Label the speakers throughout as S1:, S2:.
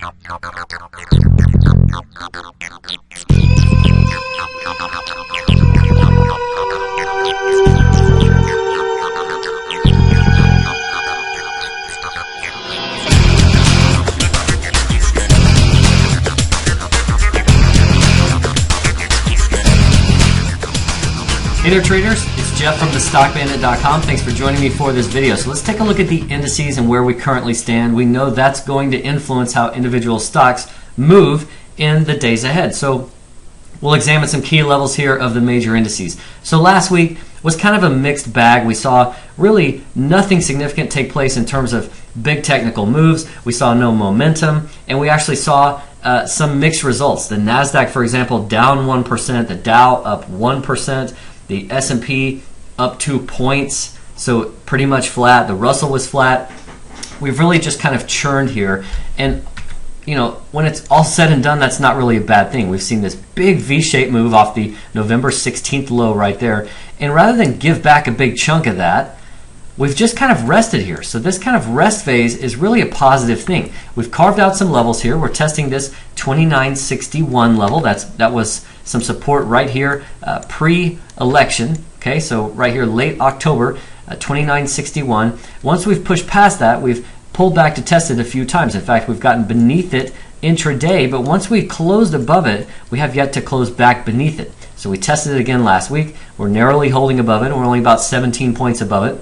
S1: Hey there traders, it's Jeff from thestockbandit.com. Thanks for joining me for this video. So let's take a look at the indices and where we currently stand. We know that's going to influence how individual stocks move in the days ahead. So we'll examine some key levels here of the major indices. So last week was kind of a mixed bag. We saw really nothing significant take place in terms of big technical moves. We saw no momentum, and we actually saw some mixed results. The Nasdaq, for example, down 1%, the Dow up 1%. The S&P up 2 points, so pretty much flat. The Russell was flat. We've really just kind of churned here. And, you know, when it's all said and done, that's not really a bad thing. We've seen this big V-shaped move off the November 16th low right there. And rather than give back a big chunk of that, we've just kind of rested here. So this kind of rest phase is really a positive thing. We've carved out some levels here. We're testing this 2961 level. That was some support right here pre-election. Okay, so right here late October, 2961. Once we've pushed past that, we've pulled back to test it a few times. In fact, we've gotten beneath it intraday, but once we closed above it, we have yet to close back beneath it. So we tested it again last week. We're narrowly holding above it. We're only about 17 points above it.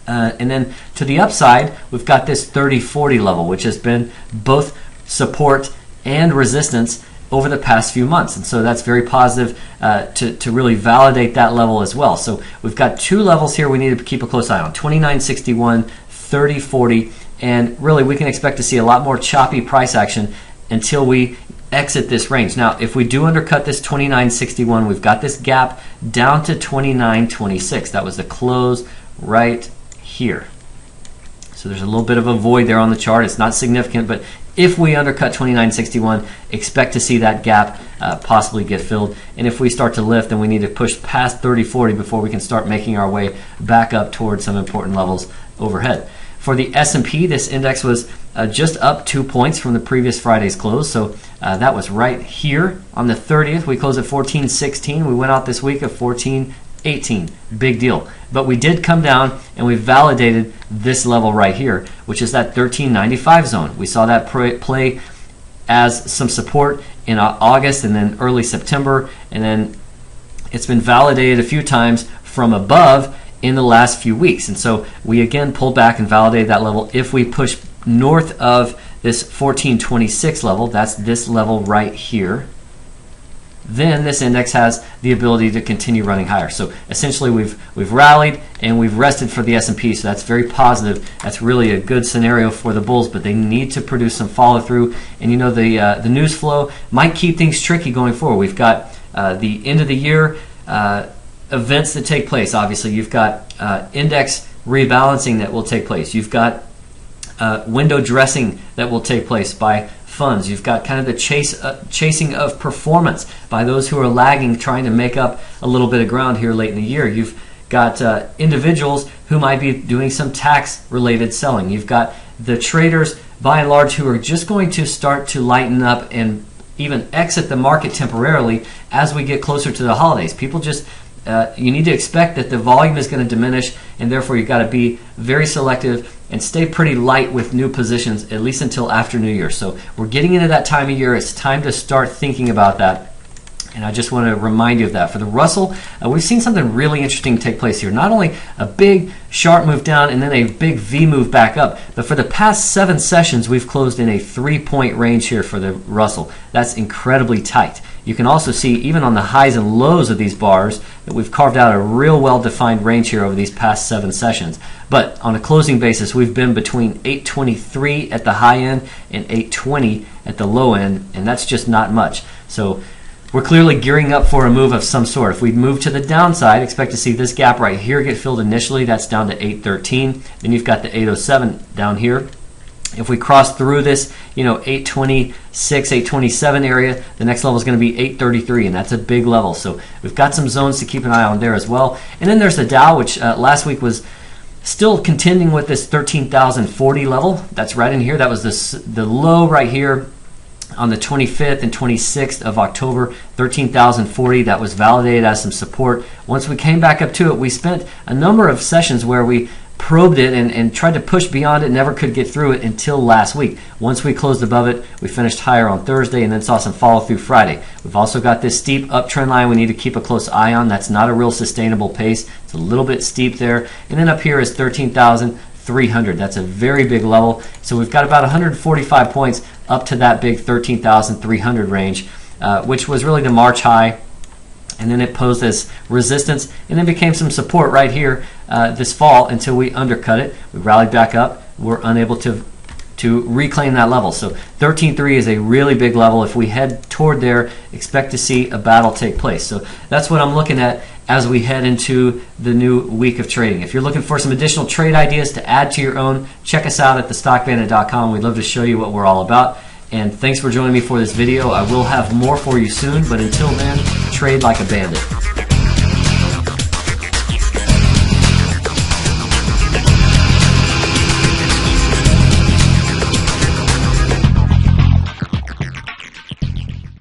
S1: And then to the upside, we've got this 3040 level, which has been both support and resistance over the past few months. And so that's very positive to really validate that level as well. So we've got two levels here we need to keep a close eye on, 2961, 3040, and really we can expect to see a lot more choppy price action until we exit this range. Now, if we do undercut this 2961, we've got this gap down to 2926. That was the close right here. So there's a little bit of a void there on the chart. It's not significant, but if we undercut 2961, expect to see that gap possibly get filled. And if we start to lift, then we need to push past 3040 before we can start making our way back up towards some important levels overhead. For the S&P, this index was just up 2 points from the previous Friday's close. So that was right here on the 30th. We closed at 1416. We went out this week at 1418. Big deal. But we did come down and we validated this level right here, which is that 1395 zone. We saw that play as some support in August and then early September, and then it's been validated a few times from above in the last few weeks. And so we again pulled back and validated that level. If we push north of this 1426 level, that's this level right here, then this index has the ability to continue running higher. So essentially we've rallied and we've rested for the S&P, so that's very positive. That's really a good scenario for the bulls, but they need to produce some follow through. And you know, the news flow might keep things tricky going forward. We've got the end of the year events that take place. Obviously you've got index rebalancing that will take place. You've got window dressing that will take place by funds. You've got kind of the chasing of performance by those who are lagging, trying to make up a little bit of ground here late in the year. You've got individuals who might be doing some tax related selling. You've got the traders by and large who are just going to start to lighten up and even exit the market temporarily as we get closer to the holidays. People just you need to expect that the volume is going to diminish, and therefore you've got to be very selective and stay pretty light with new positions, at least until after New Year. So we're getting into that time of year. It's time to start thinking about that. And I just want to remind you of that. For the Russell, we've seen something really interesting take place here. Not only a big sharp move down and then a big V move back up, but for the past 7 sessions, we've closed in a 3-point range here for the Russell. That's incredibly tight. You can also see, even on the highs and lows of these bars, that we've carved out a real well-defined range here over these past 7 sessions. But on a closing basis, we've been between 823 at the high end and 820 at the low end, and that's just not much. So we're clearly gearing up for a move of some sort. If we move to the downside, expect to see this gap right here get filled initially. That's down to 813. Then you've got the 807 down here. If we cross through this, 826, 827 area, the next level is going to be 833, and that's a big level. So we've got some zones to keep an eye on there as well. And then there's the Dow, which last week was Still contending with this 13,040 level. That's right in here. That was the low right here on the 25th and 26th of October, 13,040. That was validated as some support. Once we came back up to it, we spent a number of sessions where we probed it and tried to push beyond it, never could get through it until last week. Once we closed above it, we finished higher on Thursday and then saw some follow through Friday. We've also got this steep uptrend line we need to keep a close eye on. That's not a real sustainable pace. It's a little bit steep there. And then up here is 13,300. That's a very big level. So we've got about 145 points up to that big 13,300 range, which was really the March high. And then it posed as resistance and then became some support right here this fall until we undercut it. We rallied back up. We're unable to reclaim that level. So 13.3 is a really big level. If we head toward there, expect to see a battle take place. So that's what I'm looking at as we head into the new week of trading. If you're looking for some additional trade ideas to add to your own, check us out at thestockbandit.com. We'd love to show you what we're all about. And thanks for joining me for this video. I will have more for you soon, but until then, trade like a bandit.